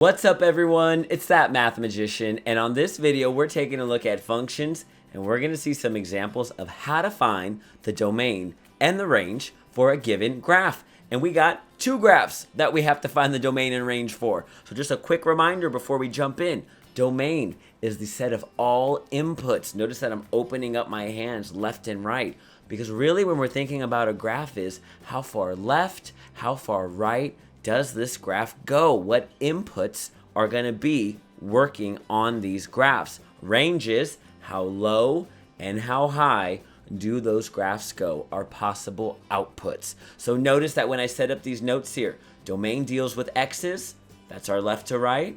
What's up everyone, it's that Math Magician, and on this video we're taking a look at functions and we're going to see some examples of how to find the domain and the range for a given graph. And we got two graphs that we have to find the domain and range for. So just a quick reminder before we jump in. Domain is the set of all inputs. Notice that I'm opening up my hands left and right, because really when we're thinking about a graph is how far left, how far right does this graph go? What inputs are going to be working on these graphs? Range is how low and how high do those graphs go, are possible outputs. So notice that when I set up these notes here, domain deals with x's, that's our left to right,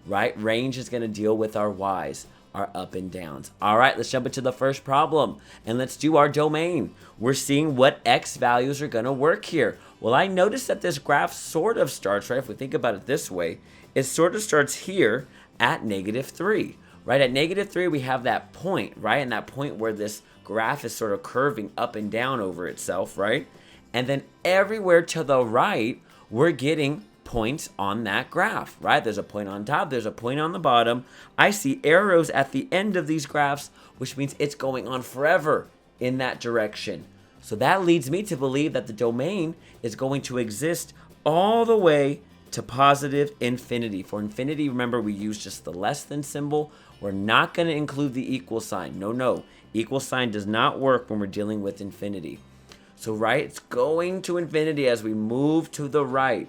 right? Range is going to deal with our y's, our up and downs. All right, let's jump into the first problem and let's do our domain. We're seeing what x values are going to work here. Well, I noticed that this graph sort of starts, right? If we think about it this way, it sort of starts here at -3, right? At -3, we have that point, right? And that point where this graph is sort of curving up and down over itself, right? And then everywhere to the right, we're getting points on that graph, right? There's a point on top, there's a point on the bottom. I see arrows at the end of these graphs, which means it's going on forever in that direction. So that leads me to believe that the domain is going to exist all the way to positive infinity. For infinity, remember, we use just the less than symbol. We're not going to include the equal sign. No. Equal sign does not work when we're dealing with infinity. So, right, it's going to infinity as we move to the right.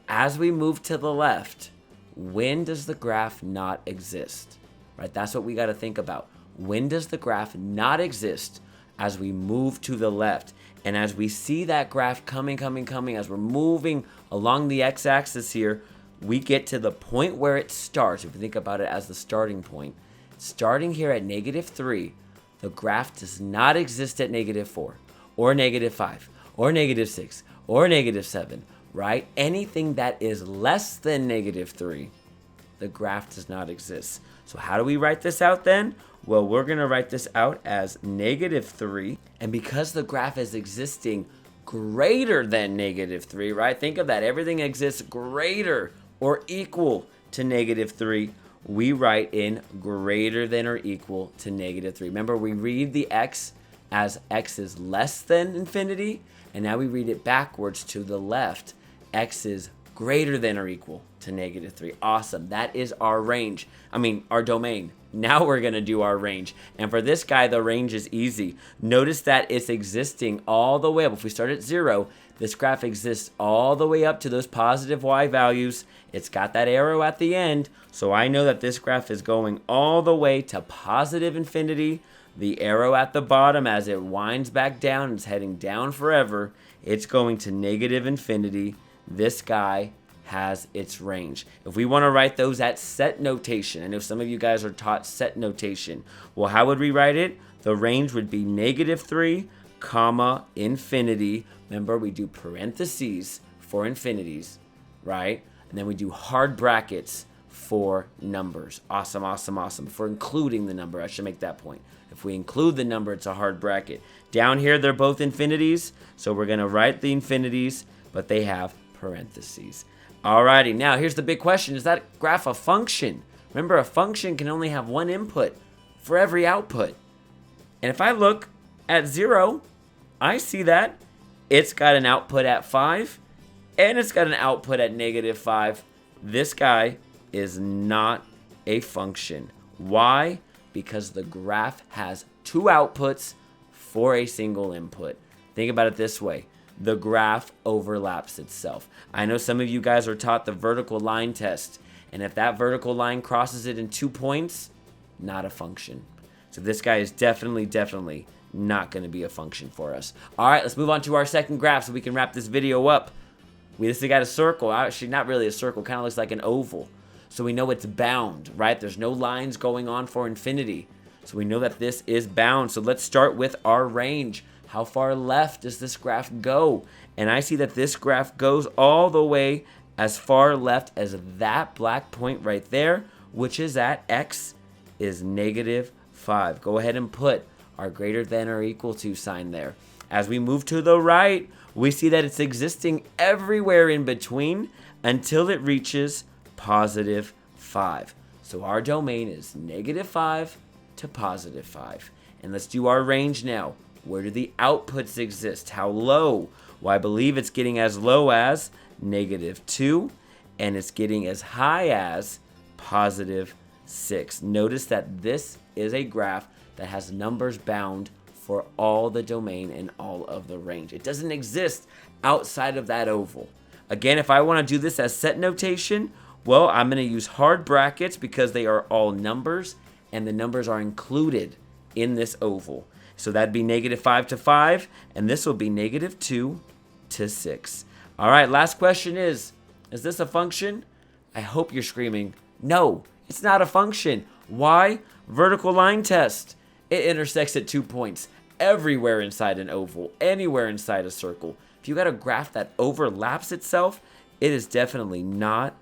As we move to the left, when does the graph not exist? Right, that's what we got to think about. When does the graph not exist as we move to the left? And as we see that graph coming, as we're moving along the x-axis here, we get to the point where it starts. If you think about it as the starting point, starting here at -3, the graph does not exist at -4 or -5 or -6 or -7, right? Anything that is less than -3, the graph does not exist. So how do we write this out then? Well, we're going to write this out as -3. And because the graph is existing greater than -3, right? Think of that. Everything exists greater or equal to -3. We write in greater than or equal to -3. Remember, we read the x as x is less than infinity. And now we read it backwards to the left. X is greater than or equal to -3. Awesome. That is our range. Our domain. Now we're going to do our range. And for this guy, the range is easy. Notice that it's existing all the way up. If we start at 0, this graph exists all the way up to those positive y values. It's got that arrow at the end. So I know that this graph is going all the way to positive infinity. The arrow at the bottom, as it winds back down, and it's heading down forever. It's going to -infinity. This guy has its range. If we want to write those at set notation, I know some of you guys are taught set notation. Well, how would we write it? The range would be -3, comma, infinity. Remember, we do parentheses for infinities, right? And then we do hard brackets for numbers. Awesome. For including the number, I should make that point. If we include the number, it's a hard bracket. Down here, they're both infinities, so we're going to write the infinities, but they have parentheses. Alrighty, now here's the big question. Is that graph a function? Remember, a function can only have one input for every output. And if I look at 0, I see that it's got an output at 5, and it's got an output at -5. This guy is not a function. Why? Because the graph has two outputs for a single input. Think about it this way. The graph overlaps itself. I know some of you guys are taught the vertical line test, and if that vertical line crosses it in 2 points, not a function. So this guy is definitely not going to be a function for us. All right, let's move on to our second graph so we can wrap this video up. This has got a circle. Actually, not really a circle. Kind of looks like an oval. So we know it's bound, right? There's no lines going on for infinity. So we know that this is bound. So let's start with our range. How far left does this graph go? And I see that this graph goes all the way as far left as that black point right there, which is at x is -5. Go ahead and put our greater than or equal to sign there. As we move to the right, we see that it's existing everywhere in between until it reaches positive 5. So our domain is negative 5 to positive 5. And let's do our range now. Where do the outputs exist? How low? Well, I believe it's getting as low as negative 2, and it's getting as high as positive 6. Notice that this is a graph that has numbers bound for all the domain and all of the range. It doesn't exist outside of that oval. Again, if I want to do this as set notation, well, I'm going to use hard brackets because they are all numbers, and the numbers are included in this oval. So that'd be negative 5 to 5, and this will be negative 2 to 6. All right, last question is this a function? I hope you're screaming, no, it's not a function. Why? Vertical line test. It intersects at 2 points everywhere inside an oval, anywhere inside a circle. If you got a graph that overlaps itself, it is definitely not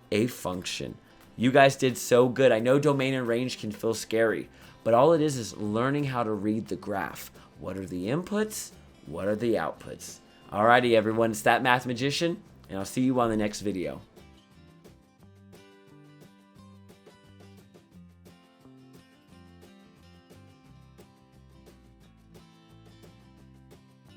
a function. You guys did so good. I know domain and range can feel scary, but all it is learning how to read the graph. What are the inputs? What are the outputs? Alrighty, everyone, it's that Math Magician, and I'll see you on the next video.